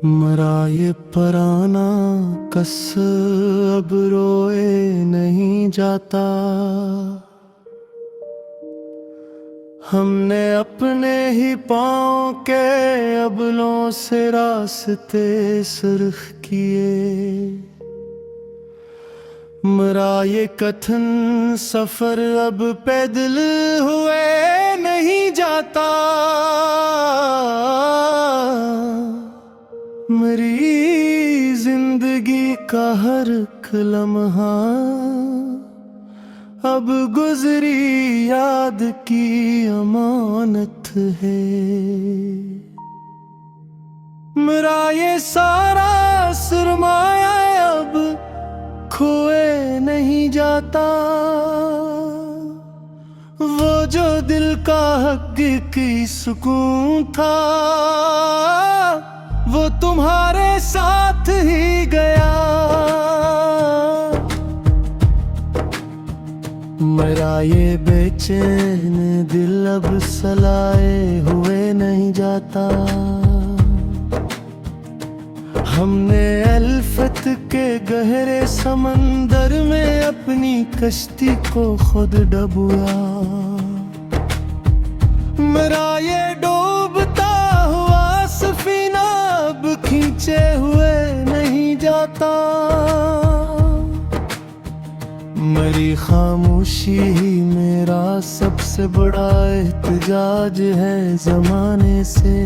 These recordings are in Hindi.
मरा ये पराना कस अब रोए नहीं जाता। हमने अपने ही पाँव के अबलों से रास्ते सुर्ख किए। मरा ये कठिन सफर अब पैदल हुए नहीं जाता। मेरी जिंदगी का हर एक लम्हा अब गुजरी याद की अमानत है। मेरा ये सारा सरमाया अब खोए नहीं जाता। वो जो दिल का हकीकी सुकून था वो तुम्हारे साथ ही गया। मेरा ये बेचैन दिल अब सलाए हुए नहीं जाता। हमने अल्फत के गहरे समंदर में अपनी कश्ती को खुद डुबोया। मेरा ये डूबता हुआ सफीना अब खींचे हुए नहीं जाता। मेरी खामोशी ही मेरा सबसे बड़ा एहतजाज है ज़माने से।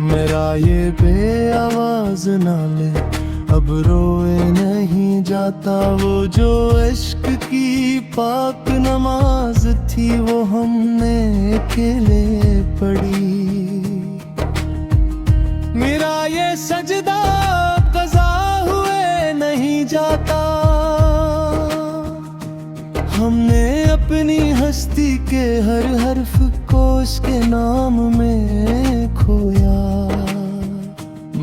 मेरा ये बेआवाज नाले अब रोए नहीं जाता। वो जो इश्क की पाक नमाज थी वो हमने अकेले पढ़ी। मेरा ये सजदा क़ज़ा हुए नहीं जाता। हमने अपनी हस्ती के हर हर्फ को उसके नाम में खोया।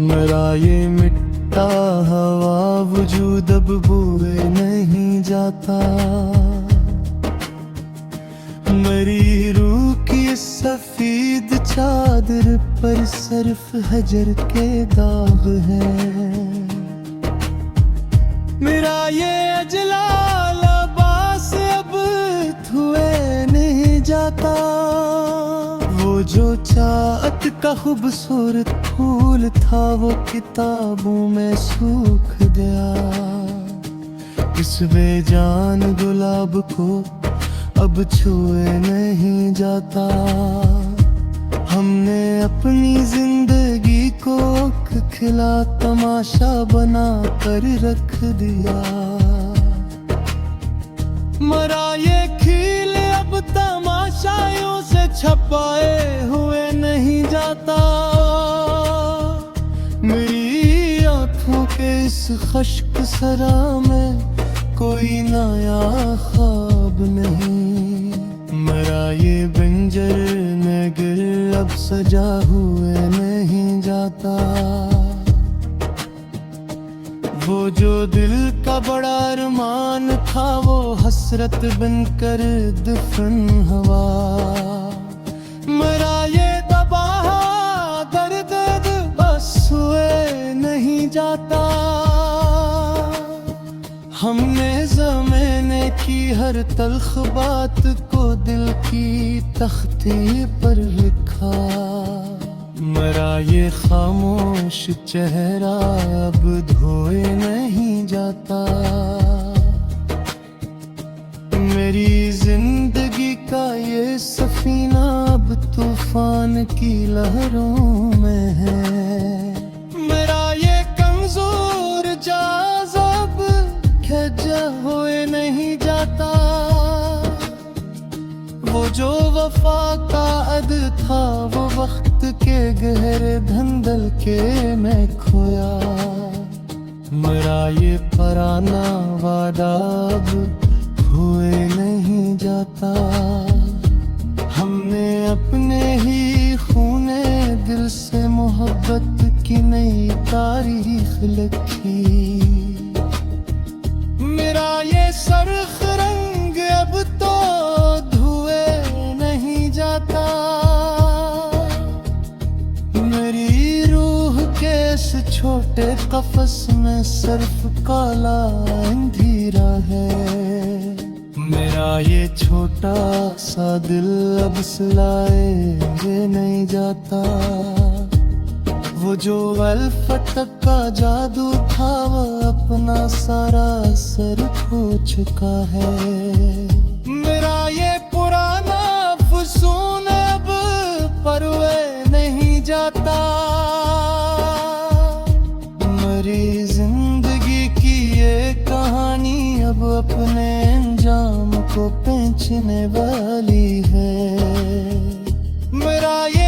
मेरा ये मिटता हवा वजूद अब बूए नहीं जाता। मेरी रूह की सफेद चादर पर सिर्फ हजर के दाग हैं। मेरा ये अजलाल अब्बास अब धुए नहीं जाता। वो जो चाहत का खूबसूरत फूल था वो किताबों में सूख गया। इस बेजान गुलाब को अब छुए नहीं जाता। हमने अपनी जिंदगी को खिला तमाशा बना कर रख दिया। मरा ये खील अब तमाशाइयों से छपाए हुए नहीं जाता। मेरी आँखों के इस खुश्क सरा में कोई नया ख्वाब नहीं। मेरा ये बंजर नगर अब सजा हुए नहीं जाता। वो जो दिल का बड़ा अरमान था वो हसरत बनकर दफन हुआ। मेरा ये दबा दर्द बस हुए नहीं जाता। हमने ज़माने की हर तल्ख बात को दिल की तख्ती पर लिखा। मेरा ये खामोश चेहरा अब धोए नहीं जाता। मेरी जिंदगी का ये सफीना अब तूफान की लहरों में है। मेरा ये कमजोर जहाज़ अब खजा हुए नहीं जाता। वो जो वफा का अद था वो वक्त के गहरे धंधल के मैं खोया। मेरा ये पराना वादा अब हुए नहीं जाता। हमने अपने ही खूने दिल से मोहब्बत की नई तारीख लिखी। मेरा ये सरख रंग अब तो धुए नहीं जाता। मेरी रूह काटे कफस में सिर्फ काला अंधेरा है। मेरा ये छोटा सा दिल अब सिलाए नहीं जाता। वो जो अल्फत का जादू था वो अपना सारा असर खो चुका है। मेरा ये पुराना फसून अब परवे नहीं जाता। मेरी जिंदगी की ये कहानी अब अपने अंजाम को पेंचने वाली है। मेरा ये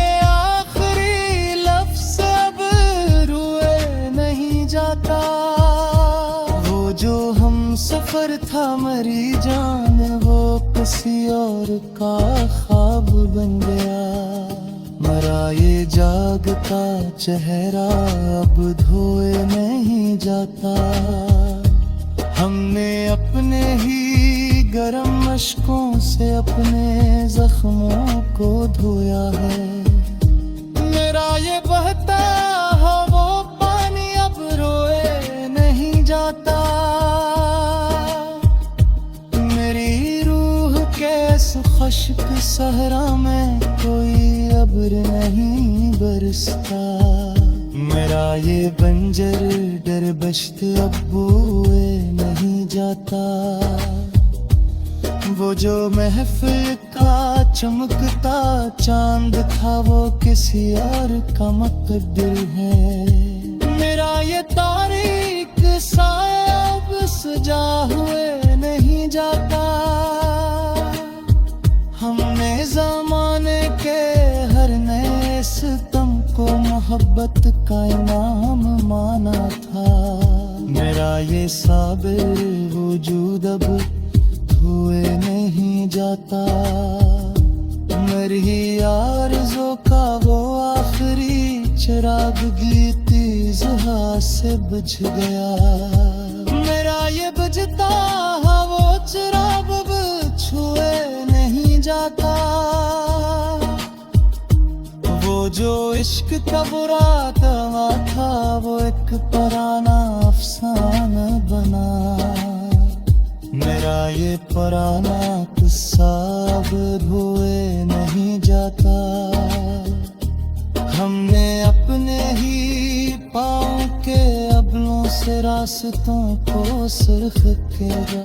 वो जो हम सफर था मेरी जान वो किसी और का ख्वाब बन गया। मेरा ये जागता चेहरा अब धोए नहीं जाता। हमने अपने ही गर्म अश्कों से अपने जख्मों को धोया है। मेरा ये बहता मेरी रूह के इस खुश्क सहरा में कोई अब्र नहीं बरसता। मेरा ये बंजर डर बश्त अब बोए नहीं जाता। वो जो महफिल का चमकता चांद था वो किसी और का मुक़द्दर है। मेरा ये तारीख साया अब सजा हुए नहीं जाता। हमने ज़माने के हर नए सितम को मोहब्बत का इनाम माना था। मेरा ये साबिर वजूद अब धोए नहीं जाता। मेरी आरज़ू का वो आखिरी चिराग गीती जुहा से बुझ गया। मेरा ये बुझता वो चिराग अब छुए नहीं जाता। वो जो इश्क का बुरा दवा था वो एक पुराना अफसाना बना। मेरा ये पुराना किस्सा अब धोए नहीं जाता। हमने अपने ही पाँव के अबलों से रास्तों को सुर्ख किया।